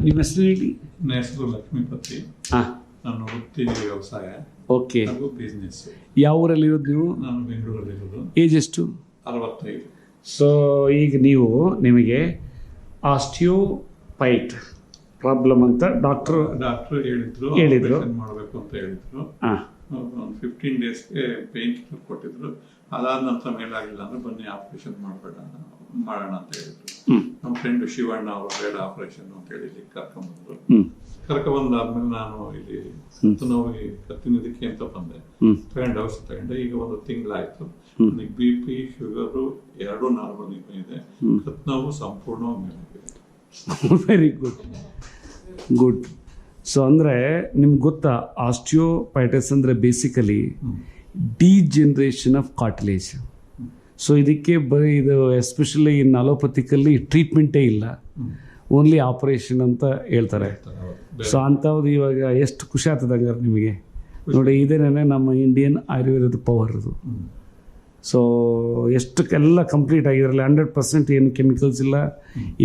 ನಿಮ್ಮ ಹೆಸರು ಹೇಳಿ. ನನ್ನ ಹೆಸರು ಲಕ್ಷ್ಮೀಪತಿ. ನನ್ನ ವೃತ್ತಿ ವ್ಯವಸಾಯ. ಓಕೆ. ಬಿಸ್ನೆಸ್. ಯಾವ ಊರಲ್ಲಿ ಇರೋದು ನೀವು? ನಾನು ಬೆಂಗಳೂರಲ್ಲಿ ಇರೋದು. ಏಜ್ ಎಷ್ಟು? 65. ಸೊ ಈಗ ನೀವು ನಿಮಗೆ ಆಸ್ಟಿಯೋಪೈಟ್ ಪ್ರಾಬ್ಲಮ್ ಅಂತ ಡಾಕ್ಟ್ರು ಹೇಳಿದ್ರು ಮಾಡಬೇಕು ಅಂತ ಹೇಳಿದ್ರು. ಒಂದು 15 ಡೇಸ್ಗೆ ಪೇನ್ ಕಿಲ್ಲರ್ ಕೊಟ್ಟಿದ್ರು. ಅದಾದ ನಂತರ ಮೇಲಾಗಿಲ್ಲ ಅಂದ್ರೆ ಬನ್ನಿ ಆಪರೇಷನ್ ಮಾಡೋಣ ಅಂತ ಹೇಳಿದ್ರು. ನಮ್ಮ ಫ್ರೆಂಡ್ ಶಿವಣ್ಣ ಅವರು ಬೇಡ ಆಪರೇಷನ್ ಅಂತ ಹೇಳಿ ಇಲ್ಲಿ ಕರ್ಕೊಂಡ್ಬಂದಾದ್ಮೇಲೆ ನಾನು ಇಲ್ಲಿ ನೋವಿಗೆ ಕತ್ತಿನದಕ್ಕೆ ಅಂತ ಬಂದೆ. ತಗೊಂಡು ಔಷಧಿ ತಗೊಂಡೆ. ಈಗ ಒಂದು ತಿಂಗಳಾಯ್ತು. ನನಗೆ BP ಶುಗರು 2 ನಾರ್ಮಲ್ ಇದೆ. ಕತ್ತು ನೋವು ಸಂಪೂರ್ಣವಾಗಿ ಮೇಲಾಗಿದೆ. Very good. ಸೊ ಅಂದರೆ ನಿಮ್ಗೆ ಗೊತ್ತಾ, ಆಸ್ಟಿಯೋಪೈಟಿಸ್ ಅಂದರೆ basically degeneration of cartilage. So ಇದಕ್ಕೆ ಬರೀ ಇದು ಎಸ್ಪೆಷಲಿ ಇನ್ ಅಲೋಪತಿಕಲ್ಲಿ ಟ್ರೀಟ್ಮೆಂಟೇ ಇಲ್ಲ, ಓನ್ಲಿ ಆಪರೇಷನ್ ಅಂತ ಹೇಳ್ತಾರೆ. ಸೊ ಅಂಥದ್ದು ಇವಾಗ ಎಷ್ಟು ಖುಷಿ ಆಗ್ತದೆ ನಿಮಗೆ ನೋಡಿ. ಇದೇನೇ ನಮ್ಮ ಇಂಡಿಯನ್ ಆಯುರ್ವೇದದ ಪವರ್ ಇದು. ಸೊ ಎಷ್ಟಕ್ಕೆಲ್ಲ ಕಂಪ್ಲೀಟ್ ಆಗಿದ್ರಲ್ಲಿ 100% ಏನು ಕೆಮಿಕಲ್ಸ್ ಇಲ್ಲ,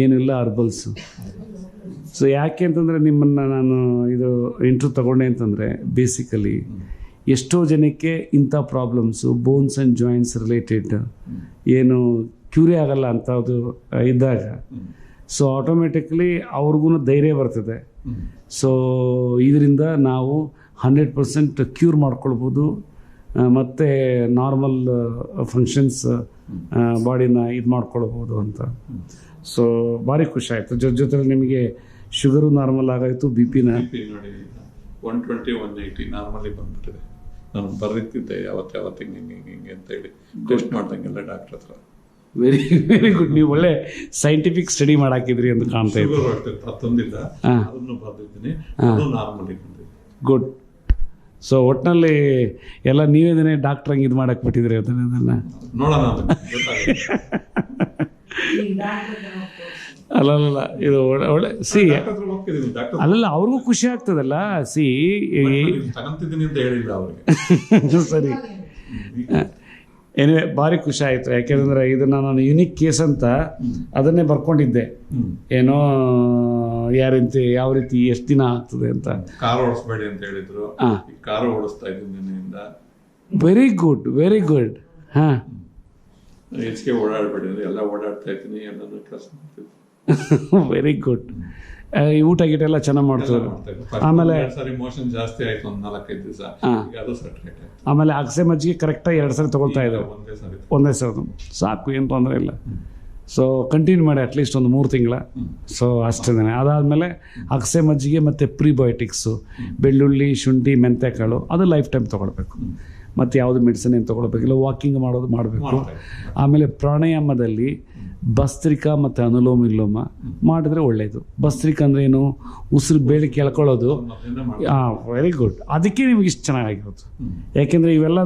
ಏನಿಲ್ಲ, ಹರ್ಬಲ್ಸು. ಸೊ ಯಾಕೆ ಅಂತಂದರೆ ನಿಮ್ಮನ್ನು ನಾನು ಇದು ಇಂಟ್ರ್ಯೂ ತಗೊಂಡೆ ಅಂತಂದರೆ ಬೇಸಿಕಲಿ ಎಷ್ಟೋ ಜನಕ್ಕೆ ಇಂಥ problems bones and joints related ಏನು ಕ್ಯೂರೇ ಆಗಲ್ಲ ಅಂಥದ್ದು ಇದ್ದಾಗ, ಸೊ ಆಟೋಮೆಟಿಕ್ಲಿ ಅವ್ರಿಗೂ ಧೈರ್ಯ ಬರ್ತದೆ. ಸೊ ಇದರಿಂದ ನಾವು 100% ಕ್ಯೂರ್ ಮಾಡ್ಕೊಳ್ಬೋದು ಮತ್ತು ನಾರ್ಮಲ್ ಫಂಕ್ಷನ್ಸ್ ಬಾಡಿನ ಇದು ಮಾಡ್ಕೊಳ್ಬೋದು ಅಂತ. ಸೊ ಭಾರಿ ಖುಷಿ ಆಯಿತು. ಜೊತೆಲಿ ನಿಮಗೆ ಶುಗರು ನಾರ್ಮಲ್ ಆಗಾಯಿತು, BP ನೋಡಿ 120 180 ನಾರ್ಮಲಿ ಬಂದ್ಬಿಟ್ಟಿದೆ. ನಾನು ಬರೀತಿದ್ದೆ ಯಾವತ್ತು ಹಿಂಗೆ ಅಂತ ಹೇಳಿ ಟೆಸ್ಟ್ ಮಾಡ್ದಂಗೆಲ್ಲ ಡಾಕ್ಟರ್ ಹತ್ರ. Very good. ನೀವು ಒಳ್ಳೆ ಸೈಂಟಿಫಿಕ್ ಸ್ಟಡಿ ಮಾಡಾಕಿದ್ರಿ ಅಂತ ಕಾಣ್ತಾ ಇತ್ತು. ತಂದಿದ್ದ ಅದನ್ನು ಬರ್ದಿದ್ದೀನಿ, ಅದು ನಾರ್ಮಲಿ ಬಂದಿದೆ. ಗುಡ್. ಸೊ ಒಟ್ಟಿನಲ್ಲಿ ಎಲ್ಲ ನೀವೇನೇ ಡಾಕ್ಟ್ರ್ ಹಂಗೆ ಇದು ಮಾಡಕ್ಕೆ ಬಿಟ್ಟಿದ್ರಿ ಅದನ್ನು ನೋಡೋಣ. ಅಲ್ಲಲ್ಲ, ಇದು ಒಳ್ಳೆ ಸಿ ಅಲ್ಲಲ್ಲ, ಅವ್ರಿಗೂ ಖುಷಿ ಆಗ್ತದಲ್ಲ. ಸಿ ಸರಿ, ಏನಿವೆ ಭಾರಿ ಖುಷಿ ಆಯಿತು. ಯಾಕೆಂದರೆ ಇದನ್ನು ನಾನು ಯುನಿಕ್ ಕೇಸ್ ಅಂತ ಅದನ್ನೇ ಬರ್ಕೊಂಡಿದ್ದೆ. ಏನೋ ಯಾವ ರೀತಿ ಎಷ್ಟು ದಿನ ಆಗ್ತದೆ ಅಂತ. ಕಾರ್ ಓಡಿಸ್ಬೇಡಿ ಅಂತ ಹೇಳಿದ್ರು. ಕಾರು ಓಡಿಸ್ತಾ ಇದ್ದೀನಿ. Very good. ಹಾಂ, ಹೆಚ್ಚಿಗೆ ಓಡಾಡಬೇಡಿ ಅಂದ್ರೆ ಎಲ್ಲ ಓಡಾಡ್ತಾ ಇದ್ದೀನಿ, ಎಲ್ಲರೂ ಕೆಲಸ ಮಾಡ್ತಿದ್ದೀನಿ. Very good. ಊಟ ಗೀಟ ಎಲ್ಲ ಚೆನ್ನಾಗಿ ಮಾಡ್ತಾರೆ. ಆಮೇಲೆ ಮೋಷನ್ ಜಾಸ್ತಿ ಆಯ್ತು ಒಂದು 4-5 ದಿವಸ. ಆಮೇಲೆ ಅಗಸೆ ಮಜ್ಜಿಗೆ ಕರೆಕ್ಟಾಗಿ 2 ಸರಿ ತೊಗೊಳ್ತಾ ಇದ್ದಾರೆ. ಒಂದೇ ಸರಿ ಸಾಕು, ಏನು ತೊಂದರೆ ಇಲ್ಲ. ಸೊ ಕಂಟಿನ್ಯೂ ಮಾಡಿ ಅಟ್ಲೀಸ್ಟ್ ಒಂದು 3 ತಿಂಗಳ. ಸೊ ಅಷ್ಟೇ. ಅದಾದಮೇಲೆ ಅಗಸೆ ಮಜ್ಜಿಗೆ ಮತ್ತು ಪ್ರಿಬಯೋಟಿಕ್ಸು, ಬೆಳ್ಳುಳ್ಳಿ, ಶುಂಠಿ, ಮೆಂತ್ಯಕಾಳು ಅದು ಲೈಫ್ ಟೈಮ್ ತೊಗೊಳ್ಬೇಕು. ಮತ್ತು ಯಾವುದು ಮೆಡಿಸಿನ್ ಏನು ತೊಗೊಳ್ಬೇಕಿಲ್ಲ, ವಾಕಿಂಗ್ ಮಾಡಬೇಕು. ಆಮೇಲೆ ಪ್ರಾಣಾಯಾಮದಲ್ಲಿ ಭಸ್ತ್ರಿಕಾ ಮತ್ತು ಅನುಲೋಮ ವಿಲೋಮ ಮಾಡಿದ್ರೆ ಒಳ್ಳೆಯದು. ಭಸ್ತ್ರಿಕಾ ಅಂದರೆ ಏನು? ಉಸಿರು ಬೇಳೆ ಕೇಳ್ಕೊಳ್ಳೋದು. Very good. ಅದಕ್ಕೆ ನಿಮ್ಗೆ ಇಷ್ಟು ಚೆನ್ನಾಗಿರೋದು. ಯಾಕೆಂದರೆ ಇವೆಲ್ಲ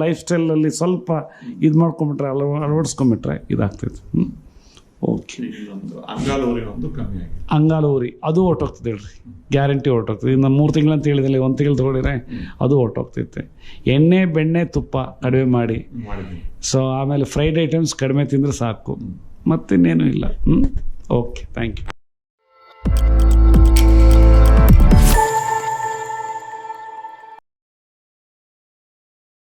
ಲೈಫ್ ಸ್ಟೈಲಲ್ಲಿ ಸ್ವಲ್ಪ ಇದು ಮಾಡ್ಕೊಂಬಿಟ್ರೆ, ಅಳವಡಿಸ್ಕೊಂಬಿಟ್ರೆ ಇದಾಗ್ತೈತೆ. ಓಕೆ. ಅಂಗಾಲು ಉರಿ ಅದು ಹೊರ್ಟೋಗ್ತದೆ ಹೇಳ್ರಿ, ಗ್ಯಾರಂಟಿ ಹೊರ್ಟೋಗ್ತದೆ. ಇನ್ನು 3 ತಿಂಗಳಂತ ಹೇಳಿದಲ್ಲಿ 1 ತಿಂಗಳು ತೊಗೊಂಡಿದ್ರೆ ಅದು ಹೊರ್ಟೋಗ್ತೈತೆ. ಎಣ್ಣೆ, ಬೆಣ್ಣೆ, ತುಪ್ಪ ಕಡಿಮೆ ಮಾಡಿ. ಸೊ ಆಮೇಲೆ ಫ್ರೈಡ್ ಐಟಮ್ಸ್ ಕಡಿಮೆ ತಿಂದರೆ ಸಾಕು, ಮತ್ತಿನ್ನೇನು ಇಲ್ಲ. Okay, thank you.